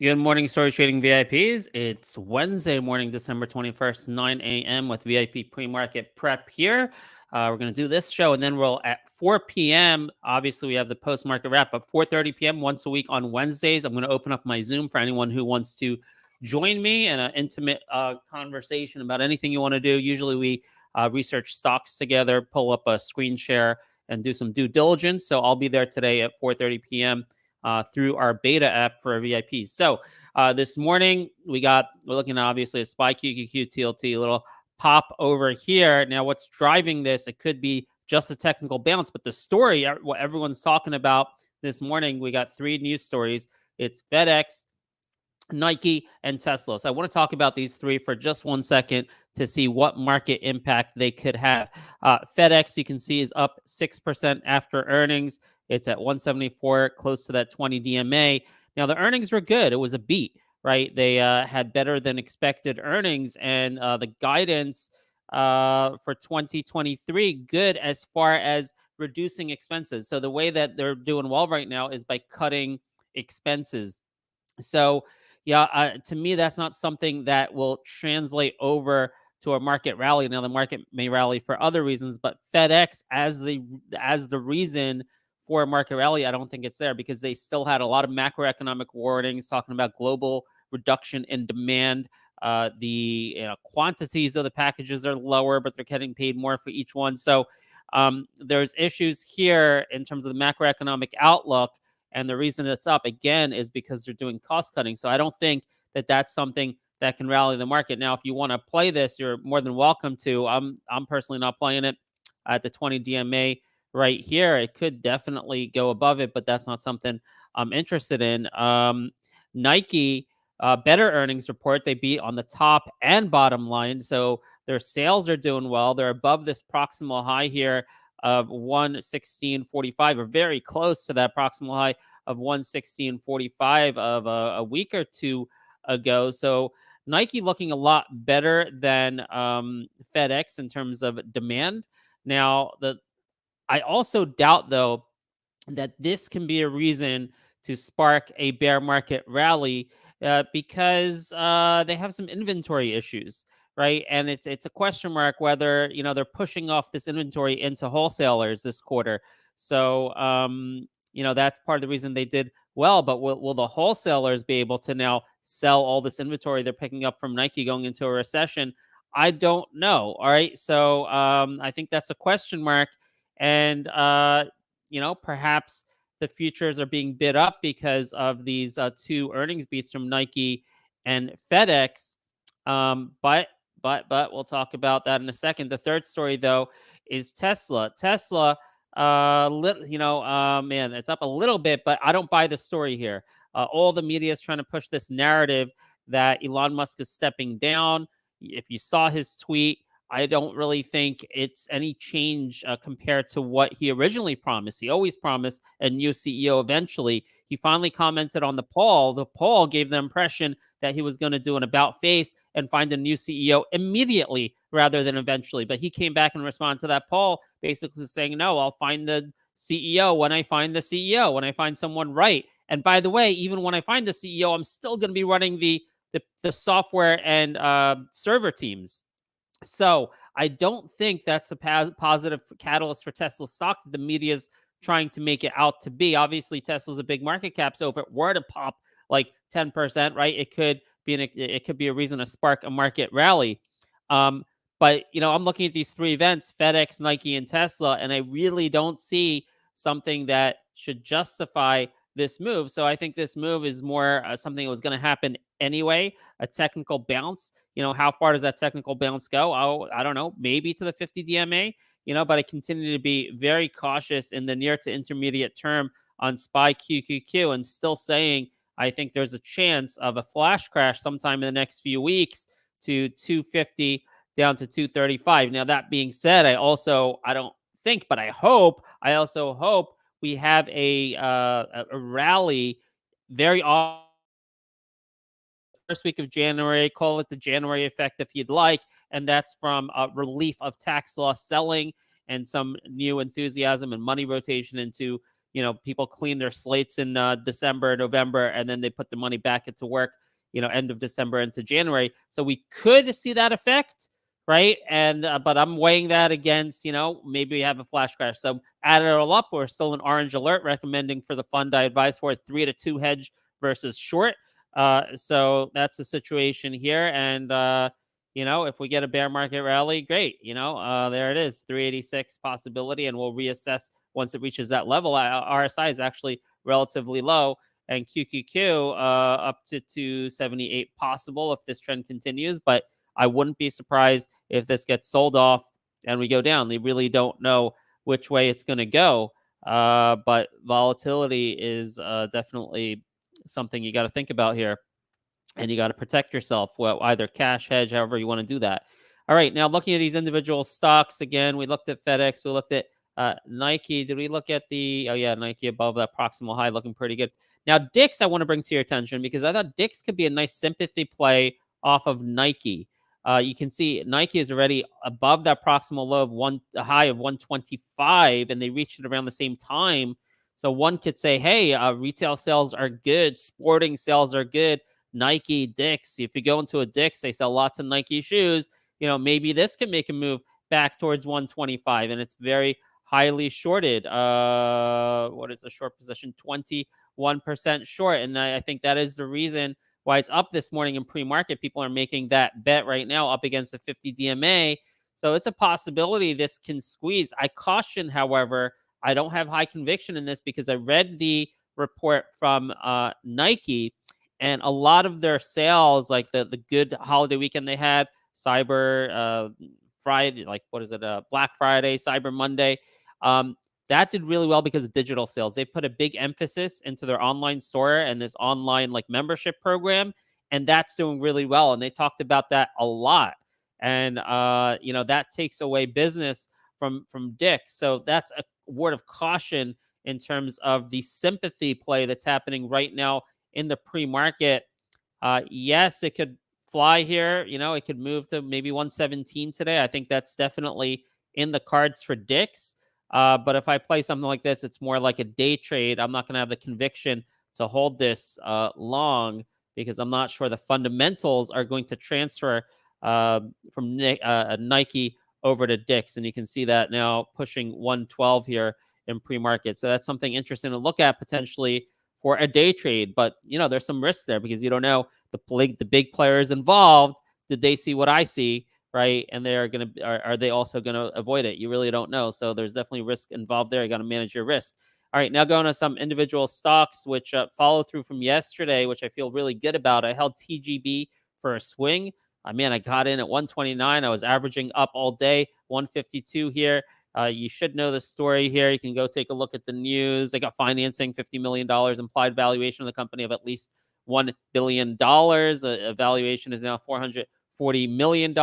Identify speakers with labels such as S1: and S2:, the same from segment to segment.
S1: Good morning, Story Trading VIPs. It's Wednesday morning, December 21st, 9 a.m. with VIP pre-market prep here. We're going to do this show, and then we'll at 4 p.m. Obviously, we have the post-market wrap, but 4:30 p.m. once a week on Wednesdays. I'm going to open up my Zoom for anyone who wants to join me in an intimate conversation about anything you want to do. Usually, we research stocks together, pull up a screen share, and do some due diligence. So I'll be there today at 4:30 p.m. Through our beta app for our VIPs. So this morning we're looking at obviously a SPY QQQ TLT, a little pop over here. Now what's driving this? It could be just a technical bounce, but the story, what everyone's talking about this morning, we got three news stories. It's FedEx, Nike, and Tesla. So I want to talk about these three for just 1 second to see what market impact they could have. FedEx, you can see, is up 6% after earnings. It's at 174, close to that 20 DMA. Now, the earnings were good. It was a beat, right? They had better than expected earnings, and the guidance for 2023, good as far as reducing expenses. So the way that they're doing well right now is by cutting expenses. So, yeah, to me, that's not something that will translate over to a market rally. Now, the market may rally for other reasons, but FedEx as the reason for a market rally, I don't think it's there because they still had a lot of macroeconomic warnings talking about global reduction in demand. The quantities of the packages are lower, but they're getting paid more for each one. So there's issues here in terms of the macroeconomic outlook. And the reason it's up again is because they're doing cost cutting. So I don't think that that's something that can rally the market. Now, if you want to play this, you're more than welcome to. I'm personally not playing it at the 20 DMA right here. It could definitely go above it, but that's not something I'm interested in. Nike, better earnings report. They beat on the top and bottom line. So their sales are doing well. They're above this proximal high here of 116.45, or very close to that proximal high of 116.45 of a week or two ago. So Nike looking a lot better than FedEx in terms of demand. Now, I also doubt, though, that this can be a reason to spark a bear market rally because they have some inventory issues, right? And it's a question mark whether they're pushing off this inventory into wholesalers this quarter. So that's part of the reason they did well. But will the wholesalers be able to now sell all this inventory they're picking up from Nike going into a recession? I don't know. All right, so I think that's a question mark. And, perhaps the futures are being bid up because of these two earnings beats from Nike and FedEx. But we'll talk about that in a second. The third story, though, is Tesla. Tesla, man, it's up a little bit, but I don't buy the story here. All the media is trying to push this narrative that Elon Musk is stepping down. If you saw his tweet, I don't really think it's any change compared to what he originally promised. He always promised a new CEO eventually. He finally commented on the poll. The poll gave the impression that he was going to do an about face and find a new CEO immediately rather than eventually. But he came back and responded to that poll, basically saying, no, I'll find the CEO when I find the CEO, when I find someone right. And by the way, even when I find the CEO, I'm still going to be running the software and server teams. So I don't think that's a positive catalyst for Tesla stock that the media is trying to make it out to be. Obviously, Tesla's a big market cap, so if it were to pop like 10%, right, it could be a reason to spark a market rally. But I'm looking at these three events: FedEx, Nike, and Tesla, and I really don't see something that should justify this move. So I think this move is more something that was going to happen anyway, a technical bounce. How far does that technical bounce go? Oh, I don't know, maybe to the 50 DMA, but I continue to be very cautious in the near to intermediate term on SPY QQQ and still saying I think there's a chance of a flash crash sometime in the next few weeks to 250 down to 235. Now, that being said, I also hope we have a rally very often. First week of January, call it the January effect if you'd like, and that's from relief of tax loss selling and some new enthusiasm and money rotation into people clean their slates in December, November, and then they put the money back into work, end of December into January. So we could see that effect, right? And but I'm weighing that against, maybe we have a flash crash. So add it all up, we're still an orange alert, recommending for the fund I advise for 3-2 hedge versus short. So that's the situation here. And if we get a bear market rally, great. There it is, 386 possibility, and we'll reassess once it reaches that level. RSI is actually relatively low, and QQQ up to 278 possible if this trend continues. But I wouldn't be surprised if this gets sold off and we go down. They really don't know which way it's going to go. But volatility is definitely something you got to think about here, and you got to protect yourself. Well, either cash hedge, however you want to do that. All right, now looking at these individual stocks again, we looked at FedEx, we looked at Nike. Did we look at the? Oh yeah, Nike above that proximal high, looking pretty good. Now Dix, I want to bring to your attention because I thought Dix could be a nice sympathy play off of Nike. You can see Nike is already above that proximal low of a high of 125, and they reached it around the same time. So one could say, hey, retail sales are good, sporting sales are good. Nike, Dix. If you go into a Dix, they sell lots of Nike shoes. Maybe this can make a move back towards 125, and it's very highly shorted. What is the short position? 21% short, and I think that is the reason why it's up this morning in pre-market. People are making that bet right now up against the 50 DMA. So it's a possibility this can squeeze. I caution, however, I don't have high conviction in this because I read the report from Nike, and a lot of their sales, like the good holiday weekend they had, Cyber Friday, like what is it, Black Friday, Cyber Monday, that did really well because of digital sales. They put a big emphasis into their online store and this online like membership program, and that's doing really well. And they talked about that a lot. And that takes away business from Dick's. So that's a word of caution in terms of the sympathy play that's happening right now in the pre-market. Yes, it could fly here. It could move to maybe 117 today. I think that's definitely in the cards for Dick's. But if I play something like this, it's more like a day trade. I'm not going to have the conviction to hold this long because I'm not sure the fundamentals are going to transfer from Nike over to Dick's. And you can see that now pushing 112 here in pre-market. So that's something interesting to look at potentially for a day trade. But, there's some risk there because you don't know the big players involved. Did they see what I see? Right. And they're going to, are they also going to avoid it? You really don't know. So there's definitely risk involved there. You got to manage your risk. All right. Now going to some individual stocks, which follow through from yesterday, which I feel really good about. I held TGB for a swing. Man, I got in at 129. I was averaging up all day, 152 here. You should know the story here. You can go take a look at the news. They got financing, $50 million implied valuation of the company of at least $1 billion. A valuation is now $440 million.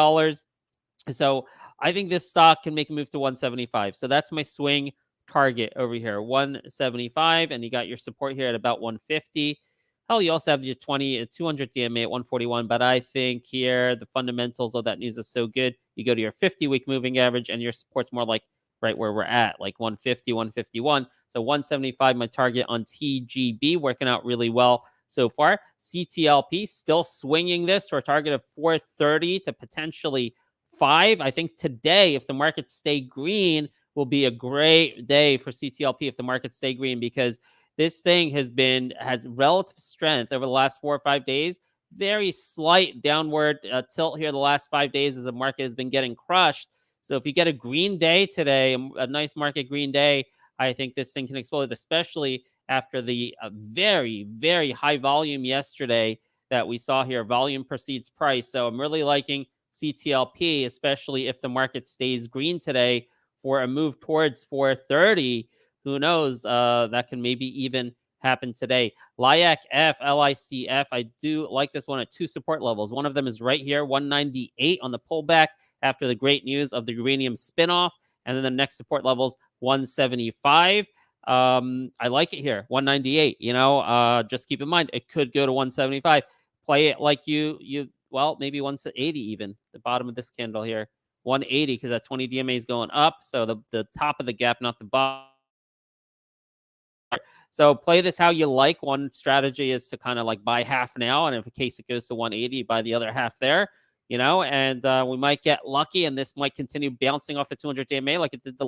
S1: So I think this stock can make a move to 175. So that's my swing target over here, 175. And you got your support here at about 150. Hell, you also have your 200 DMA at 141. But I think here the fundamentals of that news is so good. You go to your 50-week moving average and your support's more like right where we're at, like 150, 151. So 175, my target on TGB, working out really well so far. CTLP still swinging this for a target of 430 to potentially 5. I think today, if the markets stay green, will be a great day for CTLP if the markets stay green, because this thing has relative strength over the last 4 or 5 days. Very slight downward tilt here the last 5 days as the market has been getting crushed. So if you get a green day today, a nice market green day, I think this thing can explode, especially after the very, very high volume yesterday that we saw here. Volume precedes price. So I'm really liking CTLP, especially if the market stays green today for a move towards 430. Who knows? That can maybe even happen today. LIACF, LICF, I do like this one at 2 support levels. One of them is right here, 198 on the pullback after the great news of the uranium spinoff. And then the next support levels, 175. I like it here, 198. Just keep in mind, it could go to 175. Play it like maybe 180 even, the bottom of this candle here, 180, because that 20 DMA is going up. So the top of the gap, not the bottom. So play this how you like. One strategy is to kind of like buy half now, and if in case it goes to 180, buy the other half there. And we might get lucky, and this might continue bouncing off the 200 DMA like it did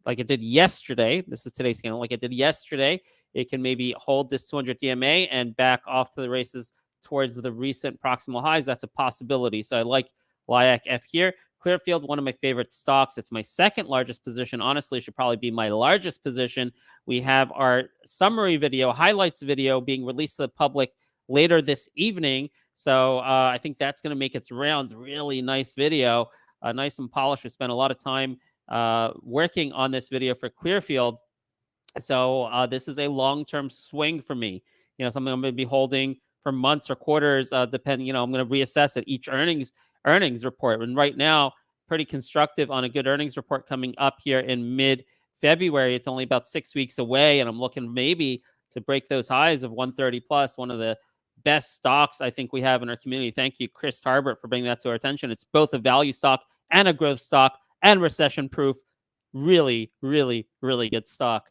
S1: like it did yesterday. This is today's candle. Like it did yesterday, it can maybe hold this 200 DMA and back off to the races towards the recent proximal highs. That's a possibility. So I like LIACF here. Clearfield, one of my favorite stocks. It's my second largest position. Honestly, it should probably be my largest position. We have our summary video, highlights video being released to the public later this evening. So I think that's going to make its rounds. Really nice video, nice and polished. We spent a lot of time working on this video for Clearfield. So this is a long-term swing for me. Something I'm going to be holding for months or quarters, depending. I'm going to reassess at each earnings report. And right now, pretty constructive on a good earnings report coming up here in mid-February. It's only about 6 weeks away, and I'm looking maybe to break those highs of 130 plus. One of the best stocks I think we have in our community. Thank you, Chris Tarbert, for bringing that to our attention. It's both a value stock and a growth stock and recession-proof. Really, really, really good stock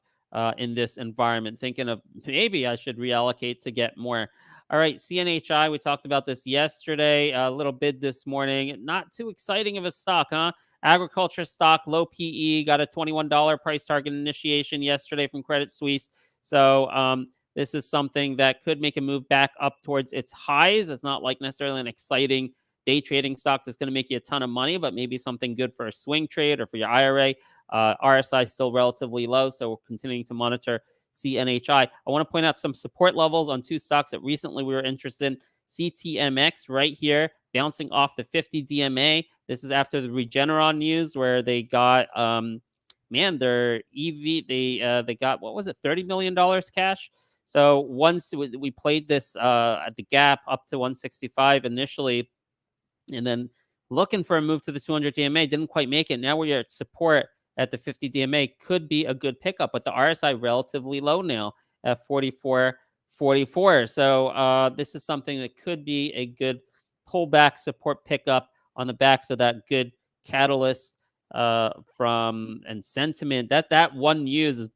S1: in this environment. Thinking of maybe I should reallocate to get more. All right, CNHI, we talked about this yesterday. A little bid this morning. Not too exciting of a stock, huh? Agriculture stock, low PE, got a $21 price target initiation yesterday from Credit Suisse. So this is something that could make a move back up towards its highs. It's not like necessarily an exciting day trading stock that's going to make you a ton of money, but maybe something good for a swing trade or for your IRA. RSI is still relatively low, so we're continuing to monitor CNHI. I want to point out some support levels on two stocks that recently we were interested in. CTMX right here, bouncing off the 50 DMA. This is after the Regeneron news where they got, their EV, they got, what was it, $30 million cash? So once we played this at the gap up to 165 initially, and then looking for a move to the 200 DMA, didn't quite make it. Now we are at support at the 50 DMA, could be a good pickup, but the RSI relatively low now at 44.44. So this is something that could be a good pullback support pickup on the backs of that good catalyst from and sentiment. That one news is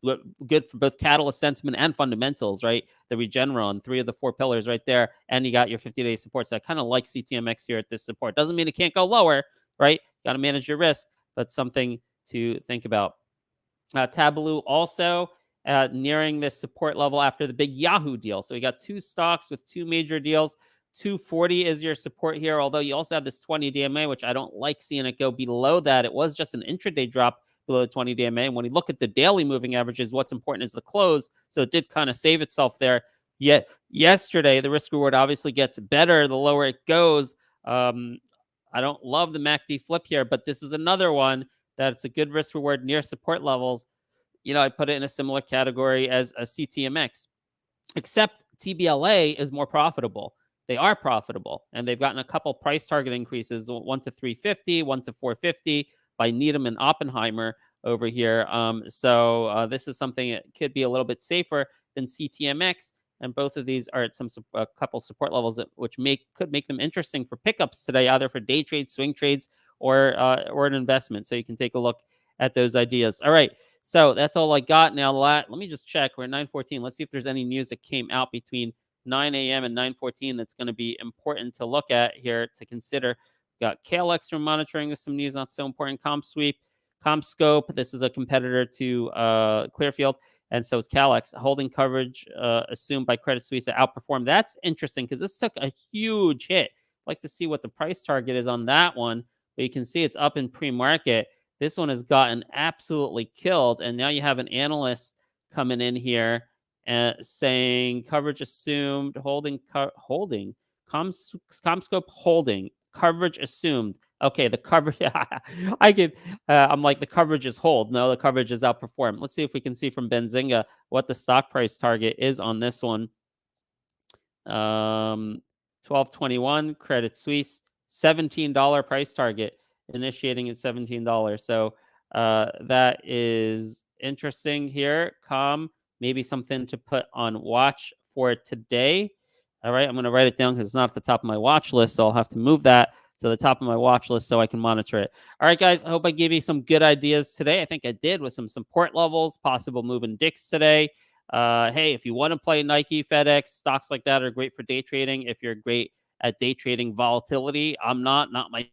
S1: good for both catalyst sentiment and fundamentals, right? The Regeneron, 3 of the 4 pillars right there, and you got your 50-day support. So I kind of like CTMX here at this support. Doesn't mean it can't go lower, right? Got to manage your risk, but something to think about. Tableau also nearing this support level after the big Yahoo deal. So we got 2 stocks with 2 major deals. 240 is your support here, although you also have this 20 DMA, which I don't like seeing it go below that. It was just an intraday drop below the 20 DMA. And when you look at the daily moving averages, what's important is the close. So it did kind of save itself there. Yet yesterday, the risk reward obviously gets better the lower it goes. I don't love the MACD flip here, but this is another one that's a good risk reward near support levels. I put it in a similar category as a CTMX, except TBLA is more profitable. They are profitable, and they've gotten a couple price target increases, one to 350, one to 450 by Needham and Oppenheimer over here. So this is something that could be a little bit safer than CTMX, and both of these are at a couple support levels which could make them interesting for pickups today, either for day trades, swing trades, or an investment. So you can take a look at those ideas. All right. So that's all I got. Now, let me just check. We're at 9:14. Let's see if there's any news that came out between 9 a.m. and 9:14 that's going to be important to look at here to consider. Got KLX from monitoring with some news, not so important. CommScope. This is a competitor to Clearfield, and so is KLX. Holding coverage assumed by Credit Suisse to outperform. That's interesting because this took a huge hit. I'd like to see what the price target is on that one, but you can see it's up in pre-market. This one has gotten absolutely killed, and now you have an analyst coming in here and saying coverage assumed, CommScope holding, coverage assumed. Okay, the coverage, I'm like, the coverage is hold. No, the coverage is outperformed. Let's see if we can see from Benzinga what the stock price target is on this one. 12.21, Credit Suisse, $17 price target, initiating at $17. So that is interesting here. COMM, maybe something to put on watch for today. All right, I'm going to write it down because it's not at the top of my watch list, so I'll have to move that to the top of my watch list so I can monitor it. All right, guys, I hope I gave you some good ideas today. I think I did, with some support levels, possible move in DIX today. Hey, if you want to play Nike, FedEx, stocks like that are great for day trading. If you're great at day trading volatility, I'm not my.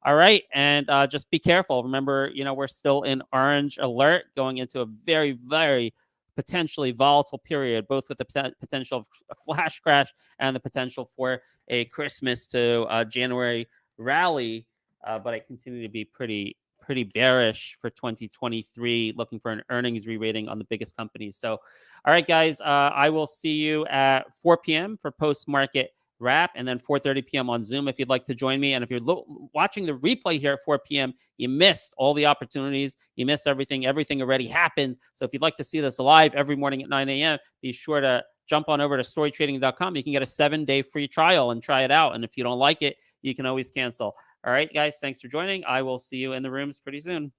S1: All right, and just be careful. Remember, we're still in orange alert, going into a very, very potentially volatile period, both with the potential of a flash crash and the potential for a Christmas to January rally. But I continue to be pretty bearish for 2023, looking for an earnings re-rating on the biggest companies. So, all right, guys, I will see you at 4 p.m. for post-market wrap, and then 4:30 p.m. on Zoom if you'd like to join me. And if you're watching the replay here at 4 p.m., you missed all the opportunities. You missed everything. Everything already happened. So if you'd like to see this live every morning at 9 a.m., be sure to jump on over to StoryTrading.com. You can get a 7-day free trial and try it out. And if you don't like it, you can always cancel. All right, guys, thanks for joining. I will see you in the rooms pretty soon.